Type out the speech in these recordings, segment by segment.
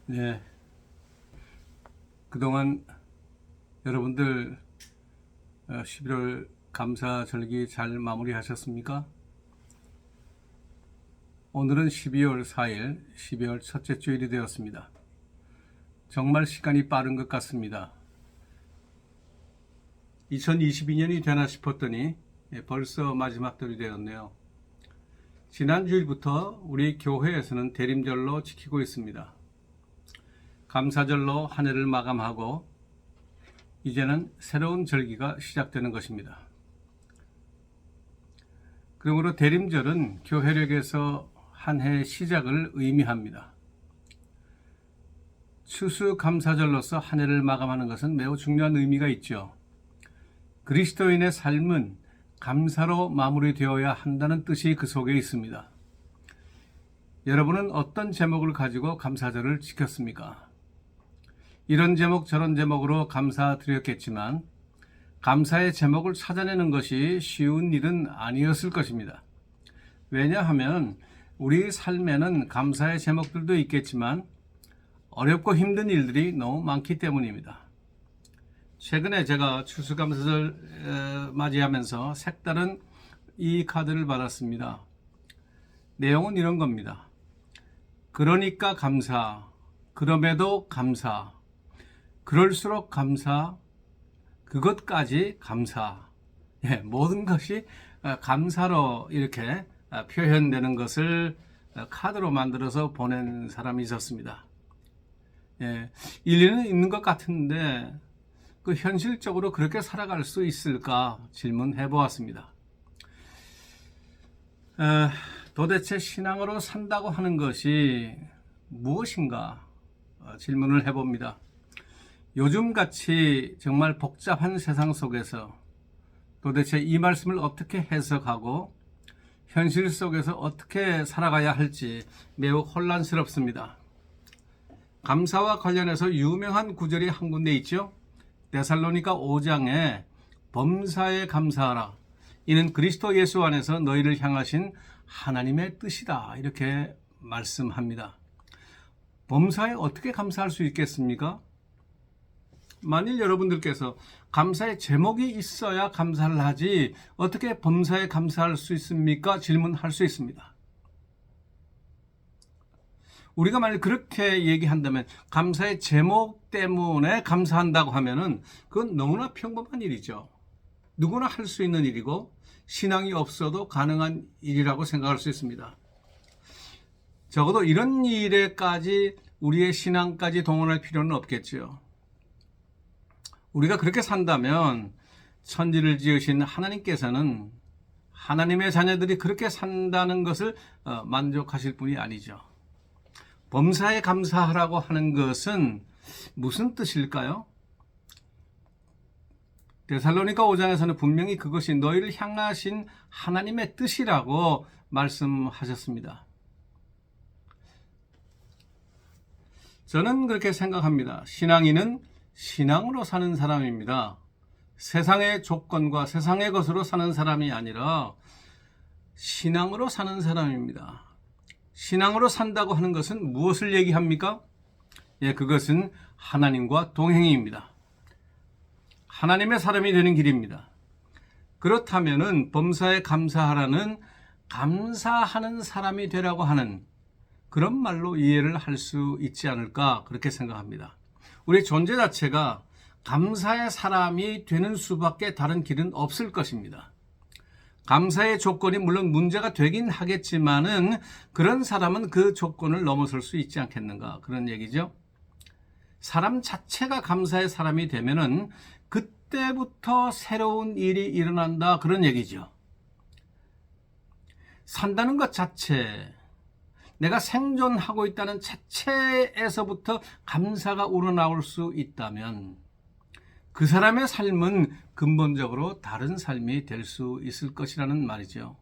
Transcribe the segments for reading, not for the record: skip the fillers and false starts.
네, 그동안 여러분들 11월 감사절기 잘 마무리하셨습니까? 오늘은 12월 4일, 12월 첫째 주일이 되었습니다. 정말 시간이 빠른 것 같습니다. 2022년이 되나 싶었더니 벌써 마지막들이 되었네요. 지난 주일부터 우리 교회에서는 대림절로 지키고 있습니다. 감사절로 한 해를 마감하고 이제는 새로운 절기가 시작되는 것입니다. 그러므로 대림절은 교회력에서 한 해의 시작을 의미합니다. 추수감사절로서 한 해를 마감하는 것은 매우 중요한 의미가 있죠. 그리스도인의 삶은 감사로 마무리되어야 한다는 뜻이 그 속에 있습니다. 여러분은 어떤 제목을 가지고 감사절을 지켰습니까? 이런 제목 저런 제목으로 감사드렸겠지만 감사의 제목을 찾아내는 것이 쉬운 일은 아니었을 것입니다. 왜냐하면 우리 삶에는 감사의 제목들도 있겠지만 어렵고 힘든 일들이 너무 많기 때문입니다. 최근에 제가 추수감사절 맞이하면서 색다른 이 카드를 받았습니다. 내용은 이런 겁니다. 그러니까 감사, 그럼에도 감사, 그럴수록 감사, 그것까지 감사. 모든 것이 감사로 이렇게 표현되는 것을 카드로 만들어서 보낸 사람이 있었습니다. 일리는 있는 것 같은데 그 현실적으로 그렇게 살아갈 수 있을까 질문해 보았습니다. 도대체 신앙으로 산다고 하는 것이 무엇인가 질문을 해봅니다. 요즘같이 정말 복잡한 세상 속에서 도대체 이 말씀을 어떻게 해석하고 현실 속에서 어떻게 살아가야 할지 매우 혼란스럽습니다. 감사와 관련해서 유명한 구절이 한 군데 있죠. 데살로니가 5장에 범사에 감사하라. 이는 그리스도 예수 안에서 너희를 향하신 하나님의 뜻이다. 이렇게 말씀합니다. 범사에 어떻게 감사할 수 있겠습니까? 만일 여러분들께서 감사의 제목이 있어야 감사를 하지 어떻게 범사에 감사할 수 있습니까? 질문할 수 있습니다. 우리가 만약 그렇게 얘기한다면 감사의 제목 때문에 감사한다고 하면은 그건 너무나 평범한 일이죠. 누구나 할 수 있는 일이고 신앙이 없어도 가능한 일이라고 생각할 수 있습니다. 적어도 이런 일에까지 우리의 신앙까지 동원할 필요는 없겠죠. 우리가 그렇게 산다면 천지를 지으신 하나님께서는 하나님의 자녀들이 그렇게 산다는 것을 만족하실 분이 아니죠. 범사에 감사하라고 하는 것은 무슨 뜻일까요? 데살로니가 5장에서는 분명히 그것이 너희를 향하신 하나님의 뜻이라고 말씀하셨습니다. 저는 그렇게 생각합니다. 신앙인은 신앙으로 사는 사람입니다. 세상의 조건과 세상의 것으로 사는 사람이 아니라 신앙으로 사는 사람입니다. 신앙으로 산다고 하는 것은 무엇을 얘기합니까? 그것은 하나님과 동행입니다. 하나님의 사람이 되는 길입니다. 그렇다면은 범사에 감사하라는 감사하는 사람이 되라고 하는 그런 말로 이해를 할 수 있지 않을까 그렇게 생각합니다. 우리 존재 자체가 감사의 사람이 되는 수밖에 다른 길은 없을 것입니다. 감사의 조건이 물론 문제가 되긴 하겠지만은 그런 사람은 그 조건을 넘어설 수 있지 않겠는가 그런 얘기죠. 사람 자체가 감사의 사람이 되면은 그때부터 새로운 일이 일어난다 그런 얘기죠. 산다는 것 자체, 내가 생존하고 있다는 자체에서부터 감사가 우러나올 수 있다면 그 사람의 삶은 근본적으로 다른 삶이 될 수 있을 것이라는 말이죠.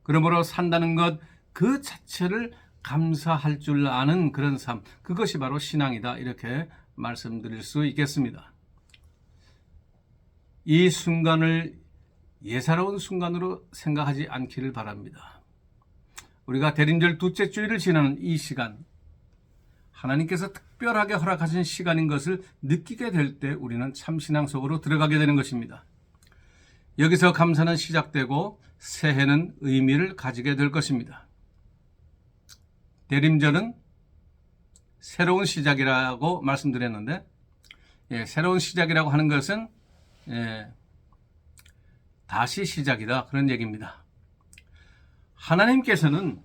그러므로 산다는 것 그 자체를 감사할 줄 아는 그런 삶, 그것이 바로 신앙이다 이렇게 말씀드릴 수 있겠습니다. 이 순간을 예사로운 순간으로 생각하지 않기를 바랍니다. 우리가 대림절 둘째 주일을 지나는 이 시간, 하나님께서 특별하게 허락하신 시간인 것을 느끼게 될 때 우리는 참신앙 속으로 들어가게 되는 것입니다. 여기서 감사는 시작되고 새해는 의미를 가지게 될 것입니다. 대림절은 새로운 시작이라고 말씀드렸는데, 새로운 시작이라고 하는 것은 다시 시작이다, 그런 얘기입니다. 하나님께서는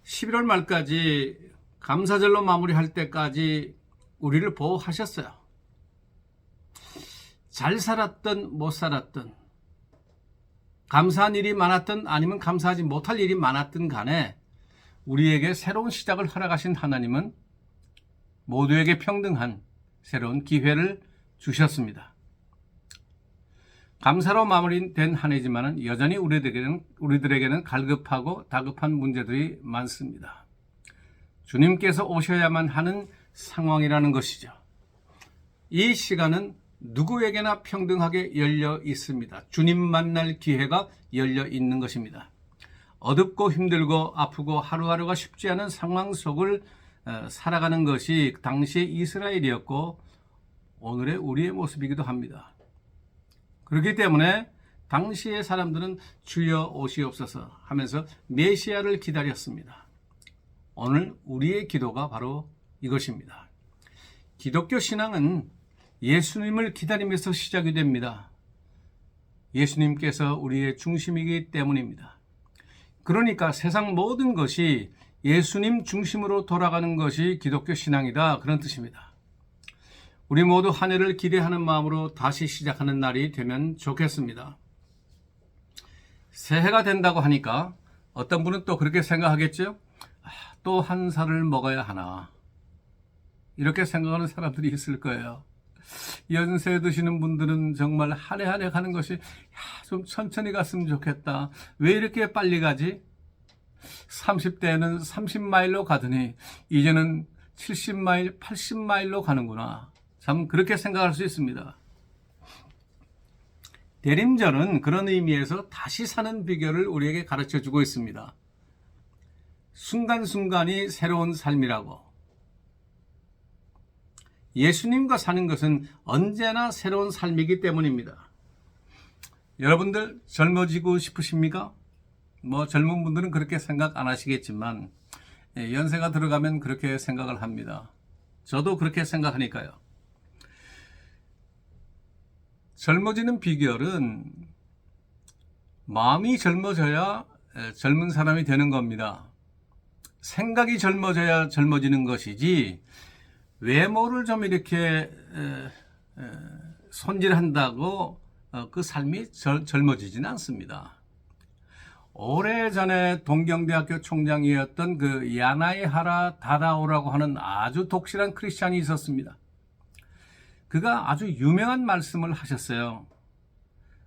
11월 말까지 감사절로 마무리할 때까지 우리를 보호하셨어요. 잘 살았든 못 살았든, 감사한 일이 많았든 아니면 감사하지 못할 일이 많았든 간에 우리에게 새로운 시작을 허락하신 하나님은 모두에게 평등한 새로운 기회를 주셨습니다. 감사로 마무리된 한 해지만 여전히 우리들에게는 갈급하고 다급한 문제들이 많습니다. 주님께서 오셔야만 하는 상황이라는 것이죠. 이 시간은 누구에게나 평등하게 열려 있습니다. 주님 만날 기회가 열려 있는 것입니다. 어둡고 힘들고 아프고 하루하루가 쉽지 않은 상황 속을 살아가는 것이 당시의 이스라엘이었고 오늘의 우리의 모습이기도 합니다. 그렇기 때문에 당시의 사람들은 주여 오시옵소서 하면서 메시아를 기다렸습니다. 오늘 우리의 기도가 바로 이것입니다. 기독교 신앙은 예수님을 기다리면서 시작이 됩니다. 예수님께서 우리의 중심이기 때문입니다. 그러니까 세상 모든 것이 예수님 중심으로 돌아가는 것이 기독교 신앙이다, 그런 뜻입니다. 우리 모두 한 해를 기대하는 마음으로 다시 시작하는 날이 되면 좋겠습니다. 새해가 된다고 하니까 어떤 분은 또 그렇게 생각하겠죠? 또 한 살을 먹어야 하나, 이렇게 생각하는 사람들이 있을 거예요. 연세 드시는 분들은 정말 한 해 한 해 가는 것이 좀 천천히 갔으면 좋겠다. 왜 이렇게 빨리 가지? 30대에는 30마일로 가더니 이제는 70마일, 80마일로 가는구나. 참 그렇게 생각할 수 있습니다. 대림절은 그런 의미에서 다시 사는 비결을 우리에게 가르쳐주고 있습니다. 순간순간이 새로운 삶이라고. 예수님과 사는 것은 언제나 새로운 삶이기 때문입니다. 여러분들 젊어지고 싶으십니까? 젊은 분들은 그렇게 생각 안 하시겠지만 연세가 들어가면 그렇게 생각을 합니다. 저도 그렇게 생각하니까요. 젊어지는 비결은 마음이 젊어져야 젊은 사람이 되는 겁니다. 생각이 젊어져야 젊어지는 것이지 외모를 좀 이렇게 손질한다고 그 삶이 젊어지지는 않습니다. 오래전에 동경대학교 총장이었던 그 야나이하라 다다오라고 하는 아주 독실한 크리스찬이 있었습니다. 그가 아주 유명한 말씀을 하셨어요.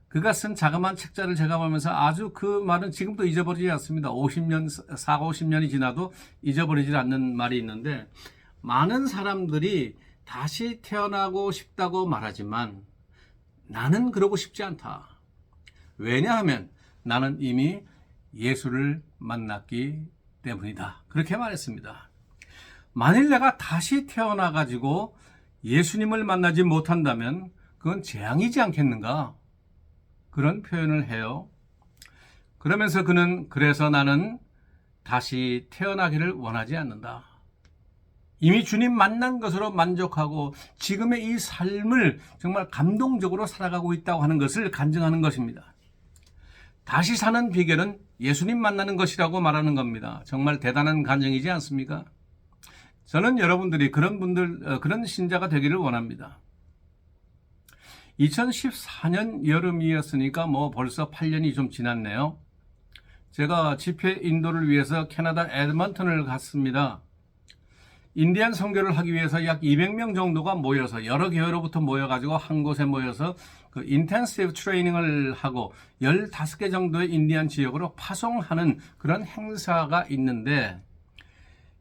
그가 쓴 자그마한 책자를 제가 보면서 아주 그 말은 지금도 잊어버리지 않습니다. 50년이 지나도 잊어버리지 않는 말이 있는데, 많은 사람들이 다시 태어나고 싶다고 말하지만 나는 그러고 싶지 않다. 왜냐하면 나는 이미 예수를 만났기 때문이다. 그렇게 말했습니다. 만일 내가 다시 태어나가지고 예수님을 만나지 못한다면 그건 재앙이지 않겠는가? 그런 표현을 해요. 그러면서 그는 그래서 나는 다시 태어나기를 원하지 않는다. 이미 주님 만난 것으로 만족하고 지금의 이 삶을 정말 감동적으로 살아가고 있다고 하는 것을 간증하는 것입니다. 다시 사는 비결은 예수님 만나는 것이라고 말하는 겁니다. 정말 대단한 간증이지 않습니까? 저는 여러분들이 그런 신자가 되기를 원합니다. 2014년 여름이었으니까 벌써 8년이 좀 지났네요. 제가 집회 인도를 위해서 캐나다 에드먼턴을 갔습니다. 인디안 선교를 하기 위해서 약 200명 정도가 모여서 여러 교회로부터 모여가지고 한 곳에 모여서 그 인텐시브 트레이닝을 하고 15개 정도의 인디안 지역으로 파송하는 그런 행사가 있는데,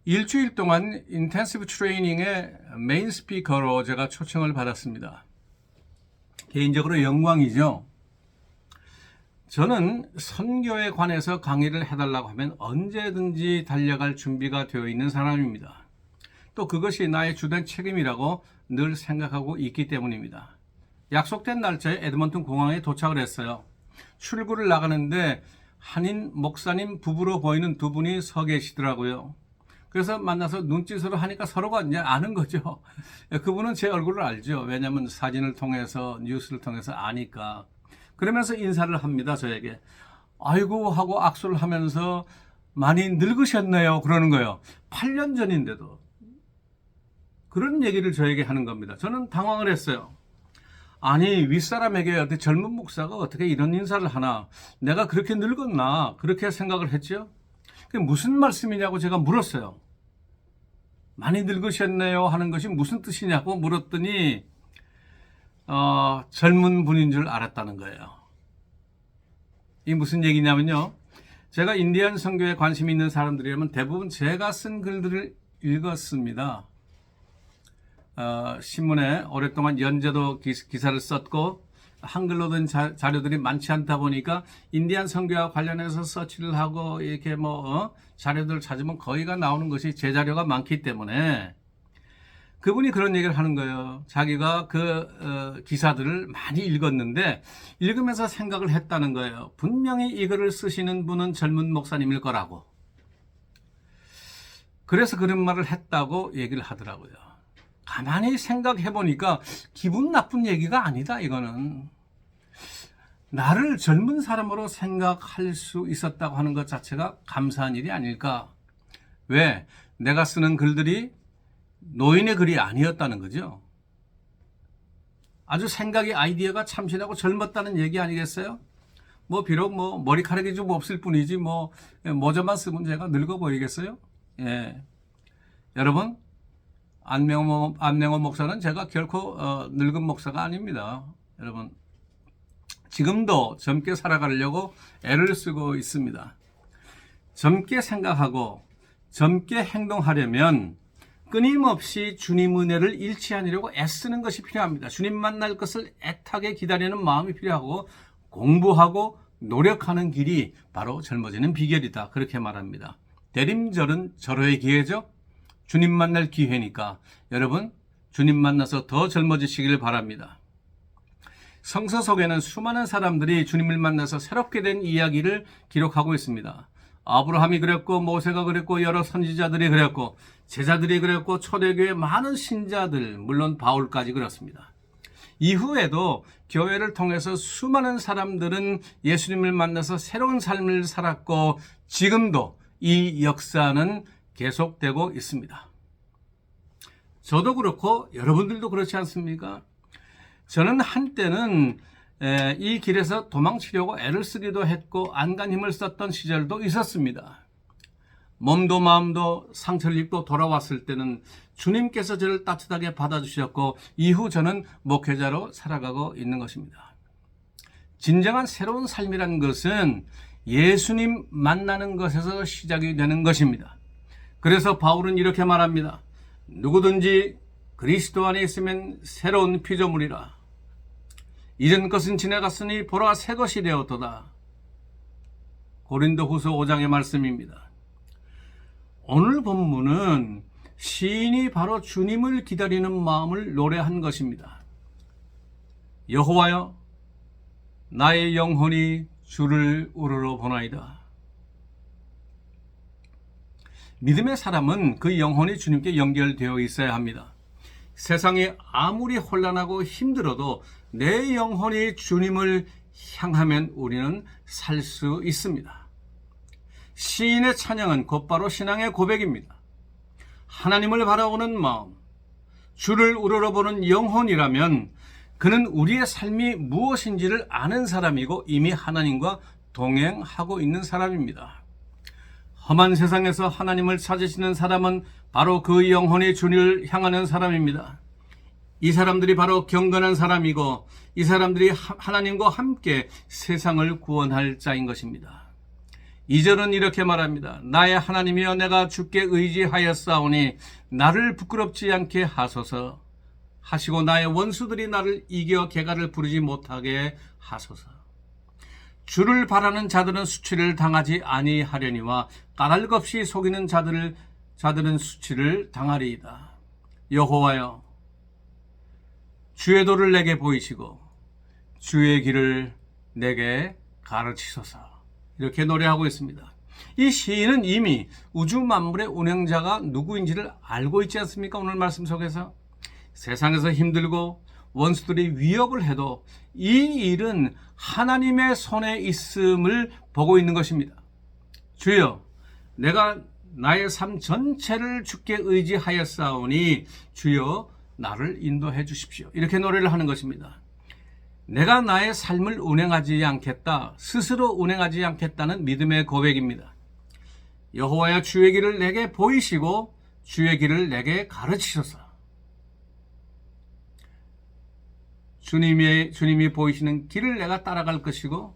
일주일 동안 인텐시브 트레이닝의 메인 스피커로 제가 초청을 받았습니다. 개인적으로 영광이죠. 저는 선교에 관해서 강의를 해달라고 하면 언제든지 달려갈 준비가 되어 있는 사람입니다. 또 그것이 나의 주된 책임이라고 늘 생각하고 있기 때문입니다. 약속된 날짜에 에드먼튼 공항에 도착을 했어요. 출구를 나가는데 한인 목사님 부부로 보이는 두 분이 서 계시더라고요. 그래서 만나서 눈짓으로 하니까 서로가 이제 아는 거죠. 그분은 제 얼굴을 알죠. 왜냐하면 사진을 통해서, 뉴스를 통해서 아니까. 그러면서 인사를 합니다, 저에게. 아이고 하고 악수를 하면서 많이 늙으셨네요, 그러는 거예요. 8년 전인데도. 그런 얘기를 저에게 하는 겁니다. 저는 당황을 했어요. 아니, 윗사람에게 어떻게 젊은 목사가 어떻게 이런 인사를 하나? 내가 그렇게 늙었나? 그렇게 생각을 했죠. 그게 무슨 말씀이냐고 제가 물었어요. 많이 늙으셨네요 하는 것이 무슨 뜻이냐고 물었더니 젊은 분인 줄 알았다는 거예요. 이게 무슨 얘기냐면요. 제가 인디안 선교에 관심이 있는 사람들이라면 대부분 제가 쓴 글들을 읽었습니다. 신문에 오랫동안 연재도 기사를 썼고 한글로 된 자료들이 많지 않다 보니까 인디안 선교와 관련해서 서치를 하고 이렇게 자료들을 찾으면 거의가 나오는 것이 제 자료가 많기 때문에 그분이 그런 얘기를 하는 거예요. 자기가 그 기사들을 많이 읽었는데 읽으면서 생각을 했다는 거예요. 분명히 이 글을 쓰시는 분은 젊은 목사님일 거라고. 그래서 그런 말을 했다고 얘기를 하더라고요. 가만히 생각해 보니까 기분 나쁜 얘기가 아니다, 이거는. 나를 젊은 사람으로 생각할 수 있었다고 하는 것 자체가 감사한 일이 아닐까. 왜? 내가 쓰는 글들이 노인의 글이 아니었다는 거죠. 아주 생각이, 아이디어가 참신하고 젊었다는 얘기 아니겠어요? 비록 머리카락이 좀 없을 뿐이지 모자만 쓰면 제가 늙어 보이겠어요? 예. 여러분, 안명호 목사는 제가 결코 늙은 목사가 아닙니다. 여러분, 지금도 젊게 살아가려고 애를 쓰고 있습니다. 젊게 생각하고 젊게 행동하려면 끊임없이 주님 은혜를 잃지 않으려고 애쓰는 것이 필요합니다. 주님 만날 것을 애타게 기다리는 마음이 필요하고 공부하고 노력하는 길이 바로 젊어지는 비결이다. 그렇게 말합니다. 대림절은 절호의 기회죠. 주님 만날 기회니까 여러분 주님 만나서 더 젊어지시길 바랍니다. 성서 속에는 수많은 사람들이 주님을 만나서 새롭게 된 이야기를 기록하고 있습니다. 아브라함이 그랬고 모세가 그랬고 여러 선지자들이 그랬고 제자들이 그랬고 초대교회 많은 신자들 물론 바울까지 그렇습니다. 이후에도 교회를 통해서 수많은 사람들은 예수님을 만나서 새로운 삶을 살았고 지금도 이 역사는 계속되고 있습니다. 저도 그렇고 여러분들도 그렇지 않습니까? 저는 한때는 이 길에서 도망치려고 애를 쓰기도 했고 안간 힘을 썼던 시절도 있었습니다. 몸도 마음도 상처를 입고 돌아왔을 때는 주님께서 저를 따뜻하게 받아주셨고 이후 저는 목회자로 살아가고 있는 것입니다. 진정한 새로운 삶이라는 것은 예수님 만나는 것에서 시작이 되는 것입니다. 그래서 바울은 이렇게 말합니다. 누구든지 그리스도 안에 있으면 새로운 피조물이라. 이전 것은 지나갔으니 보라 새 것이 되었도다. 고린도후서 5장의 말씀입니다. 오늘 본문은 시인이 바로 주님을 기다리는 마음을 노래한 것입니다. 여호와여, 나의 영혼이 주를 우러러 보나이다. 믿음의 사람은 그 영혼이 주님께 연결되어 있어야 합니다. 세상이 아무리 혼란하고 힘들어도 내 영혼이 주님을 향하면 우리는 살 수 있습니다. 시인의 찬양은 곧바로 신앙의 고백입니다. 하나님을 바라보는 마음, 주를 우러러보는 영혼이라면 그는 우리의 삶이 무엇인지를 아는 사람이고 이미 하나님과 동행하고 있는 사람입니다. 험한 세상에서 하나님을 찾으시는 사람은 바로 그 영혼이 주님을 향하는 사람입니다. 이 사람들이 바로 경건한 사람이고 이 사람들이 하나님과 함께 세상을 구원할 자인 것입니다. 2절은 이렇게 말합니다. 나의 하나님이여 내가 주께 의지하였사오니 나를 부끄럽지 않게 하소서 하시고 나의 원수들이 나를 이겨 개가를 부르지 못하게 하소서. 주를 바라는 자들은 수치를 당하지 아니하려니와 까닭없이 속이는 자들을 자들은 수치를 당하리이다. 여호와여, 주의 도를 내게 보이시고 주의 길을 내게 가르치소서. 이렇게 노래하고 있습니다. 이 시인은 이미 우주 만물의 운행자가 누구인지를 알고 있지 않습니까? 오늘 말씀 속에서 세상에서 힘들고 원수들이 위협을 해도 이 일은 하나님의 손에 있음을 보고 있는 것입니다. 주여, 내가 나의 삶 전체를 주께 의지하였사오니 주여 나를 인도해 주십시오. 이렇게 노래를 하는 것입니다. 내가 나의 삶을 운행하지 않겠다, 스스로 운행하지 않겠다는 믿음의 고백입니다. 여호와여, 주의 길을 내게 보이시고 주의 길을 내게 가르치소서. 주님이 보이시는 길을 내가 따라갈 것이고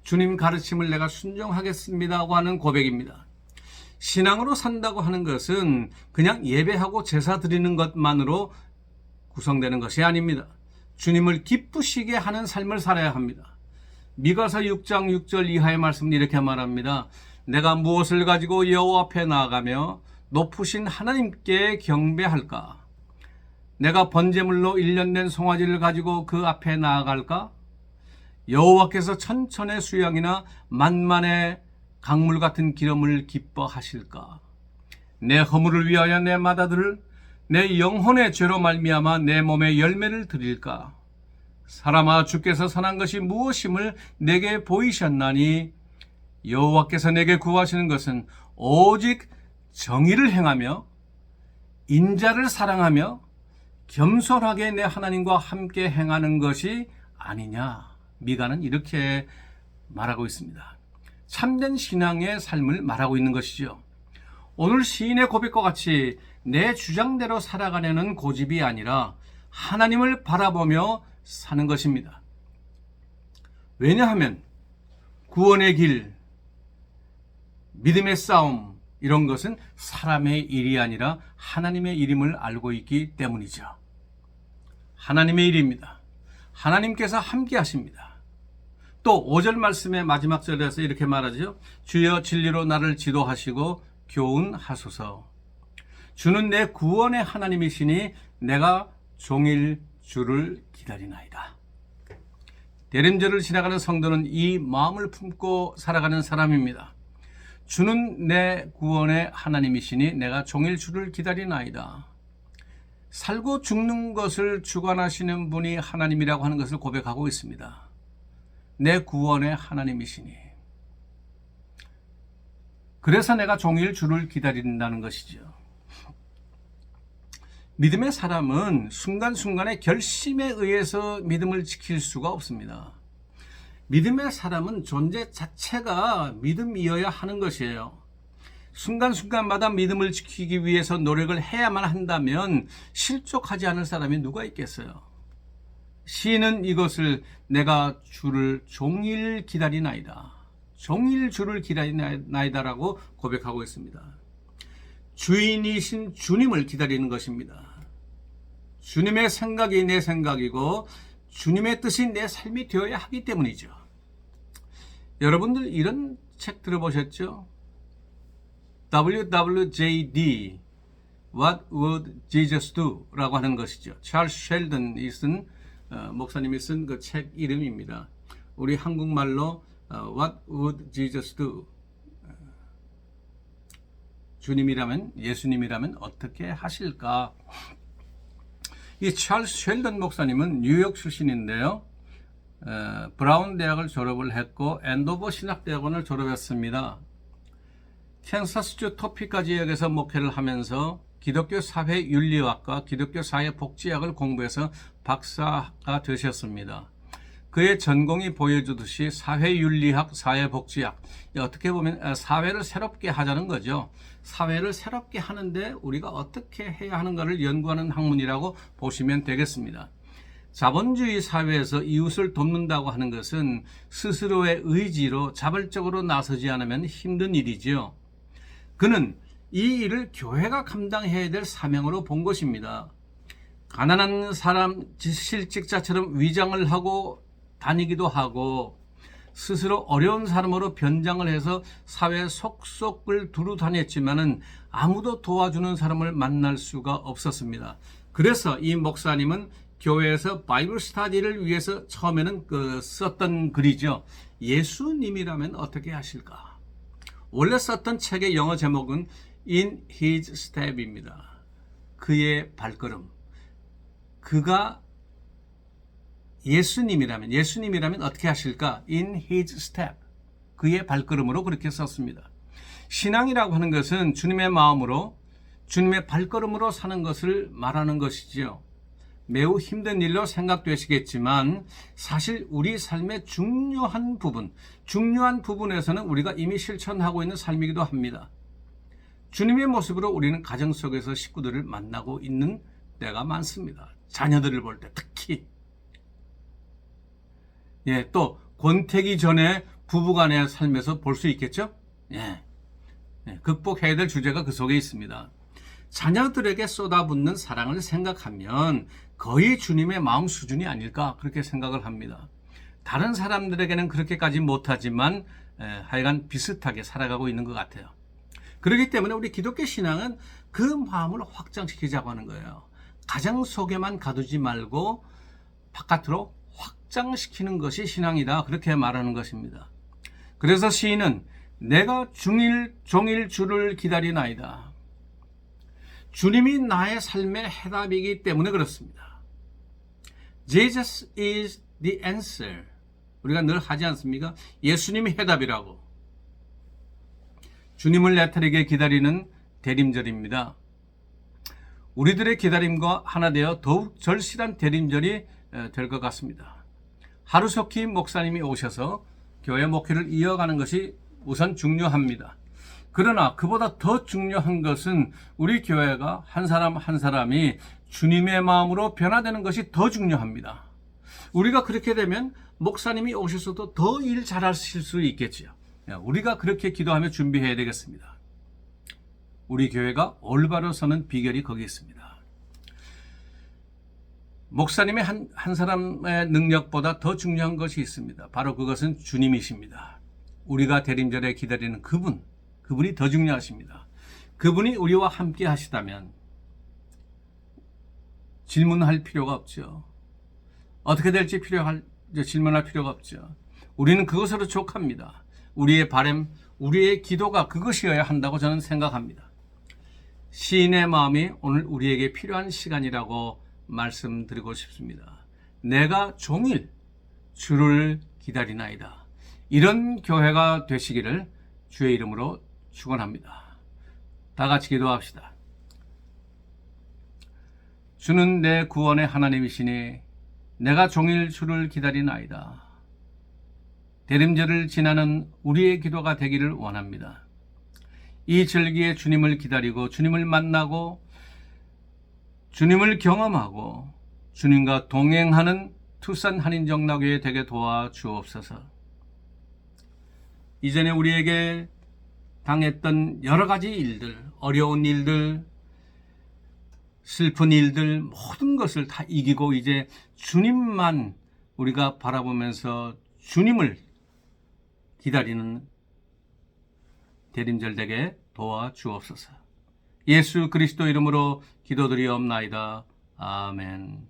주님 가르침을 내가 순종하겠습니다고 하는 고백입니다. 신앙으로 산다고 하는 것은 그냥 예배하고 제사 드리는 것만으로 구성되는 것이 아닙니다. 주님을 기쁘시게 하는 삶을 살아야 합니다. 미가서 6장 6절 이하의 말씀은 이렇게 말합니다. 내가 무엇을 가지고 여호와 앞에 나아가며 높으신 하나님께 경배할까? 내가 번제물로 1년 된 송아지를 가지고 그 앞에 나아갈까? 여호와께서 천천의 수양이나 만만의 강물 같은 기름을 기뻐하실까? 내 허물을 위하여 내 맏아들을, 내 영혼의 죄로 말미암아 내 몸에 열매를 드릴까? 사람아, 주께서 선한 것이 무엇임을 내게 보이셨나니 여호와께서 내게 구하시는 것은 오직 정의를 행하며 인자를 사랑하며 겸손하게 내 하나님과 함께 행하는 것이 아니냐. 미가는 이렇게 말하고 있습니다. 참된 신앙의 삶을 말하고 있는 것이죠. 오늘 시인의 고백과 같이 내 주장대로 살아가려는 고집이 아니라 하나님을 바라보며 사는 것입니다. 왜냐하면 구원의 길, 믿음의 싸움, 이런 것은 사람의 일이 아니라 하나님의 일임을 알고 있기 때문이죠. 하나님의 일입니다. 하나님께서 함께 하십니다. 또 5절 말씀의 마지막 절에서 이렇게 말하죠. 주여 진리로 나를 지도하시고 교훈하소서. 주는 내 구원의 하나님이시니 내가 종일 주를 기다리나이다. 대림절을 지나가는 성도는 이 마음을 품고 살아가는 사람입니다. 주는 내 구원의 하나님이시니 내가 종일 주를 기다리나이다. 살고 죽는 것을 주관하시는 분이 하나님이라고 하는 것을 고백하고 있습니다. 내 구원의 하나님이시니. 그래서 내가 종일 주를 기다린다는 것이죠. 믿음의 사람은 순간순간의 결심에 의해서 믿음을 지킬 수가 없습니다. 믿음의 사람은 존재 자체가 믿음이어야 하는 것이에요. 순간순간마다 믿음을 지키기 위해서 노력을 해야만 한다면 실족하지 않을 사람이 누가 있겠어요? 시인은 이것을 내가 주를 종일 기다리나이다. 종일 주를 기다리나이다라고 고백하고 있습니다. 주인이신 주님을 기다리는 것입니다. 주님의 생각이 내 생각이고 주님의 뜻이 내 삶이 되어야 하기 때문이죠. 여러분들 이런 책 들어보셨죠? WWJD, What Would Jesus Do? 라고 하는 것이죠. 찰스 셸던이 쓴, 목사님이 쓴 그 책 이름입니다. 우리 한국말로 What Would Jesus Do? 주님이라면, 예수님이라면 어떻게 하실까? 이 찰스 셸던 목사님은 뉴욕 출신인데요. 브라운 대학을 졸업을 했고 앤도버 신학대학원을 졸업했습니다. 캔사스주 토피카 지역에서 목회를 하면서 기독교 사회윤리학과 기독교 사회복지학을 공부해서 박사가 되셨습니다. 그의 전공이 보여주듯이 사회윤리학, 사회복지학, 어떻게 보면 사회를 새롭게 하자는 거죠. 사회를 새롭게 하는데 우리가 어떻게 해야 하는가를 연구하는 학문이라고 보시면 되겠습니다. 자본주의 사회에서 이웃을 돕는다고 하는 것은 스스로의 의지로 자발적으로 나서지 않으면 힘든 일이지요. 그는 이 일을 교회가 감당해야 될 사명으로 본 것입니다. 가난한 사람 실직자처럼 위장을 하고 다니기도 하고 스스로 어려운 사람으로 변장을 해서 사회 속속을 두루 다녔지만은 아무도 도와주는 사람을 만날 수가 없었습니다. 그래서 이 목사님은 교회에서 바이블 스터디를 위해서 처음에는 썼던 글이죠. 예수님이라면 어떻게 하실까? 원래 썼던 책의 영어 제목은 In His Step입니다. 그의 발걸음. 그가 예수님이라면 어떻게 하실까? In His Step. 그의 발걸음으로 그렇게 썼습니다. 신앙이라고 하는 것은 주님의 마음으로, 주님의 발걸음으로 사는 것을 말하는 것이지요. 매우 힘든 일로 생각되시겠지만 사실 우리 삶의 중요한 부분에서는 우리가 이미 실천하고 있는 삶이기도 합니다. 주님의 모습으로 우리는 가정 속에서 식구들을 만나고 있는 때가 많습니다. 자녀들을 볼 때 특히. 또 권태기 전에 부부간의 삶에서 볼 수 있겠죠? 극복해야 될 주제가 그 속에 있습니다. 자녀들에게 쏟아붓는 사랑을 생각하면 거의 주님의 마음 수준이 아닐까 그렇게 생각을 합니다. 다른 사람들에게는 그렇게까지 못하지만 하여간 비슷하게 살아가고 있는 것 같아요. 그렇기 때문에 우리 기독교 신앙은 그 마음을 확장시키자고 하는 거예요. 가정 속에만 가두지 말고 바깥으로 확장시키는 것이 신앙이다 그렇게 말하는 것입니다. 그래서 시인은 내가 종일 주를 기다리나이다. 주님이 나의 삶의 해답이기 때문에 그렇습니다. Jesus is the answer. 우리가 늘 하지 않습니까? 예수님이 해답이라고. 주님을 내타리게 기다리는 대림절입니다. 우리들의 기다림과 하나 되어 더욱 절실한 대림절이 될 것 같습니다. 하루속히 목사님이 오셔서 교회 목회를 이어가는 것이 우선 중요합니다. 그러나 그보다 더 중요한 것은 우리 교회가 한 사람 한 사람이 주님의 마음으로 변화되는 것이 더 중요합니다. 우리가 그렇게 되면 목사님이 오셔서도 더 일 잘하실 수 있겠지요. 우리가 그렇게 기도하며 준비해야 되겠습니다. 우리 교회가 올바로 서는 비결이 거기 있습니다. 목사님의 한 사람의 능력보다 더 중요한 것이 있습니다. 바로 그것은 주님이십니다. 우리가 대림절에 기다리는 그분이 더 중요하십니다. 그분이 우리와 함께 하시다면 질문할 필요가 없죠. 어떻게 될지 질문할 필요가 없죠. 우리는 그것으로 족합니다. 우리의 바람, 우리의 기도가 그것이어야 한다고 저는 생각합니다. 시인의 마음이 오늘 우리에게 필요한 시간이라고 말씀드리고 싶습니다. 내가 종일 주를 기다리나이다. 이런 교회가 되시기를 주의 이름으로 축원합니다. 다 같이 기도합시다. 주는 내 구원의 하나님이시니 내가 종일 주를 기다리나이다. 대림절을 지나는 우리의 기도가 되기를 원합니다. 이 절기에 주님을 기다리고 주님을 만나고 주님을 경험하고 주님과 동행하는 투싼 한인정락교회 되게 도와주옵소서. 이전에 우리에게 당했던 여러 가지 일들, 어려운 일들, 슬픈 일들, 모든 것을 다 이기고 이제 주님만 우리가 바라보면서 주님을 기다리는 대림절 되게 도와주옵소서. 예수 그리스도 이름으로 기도드리옵나이다. 아멘.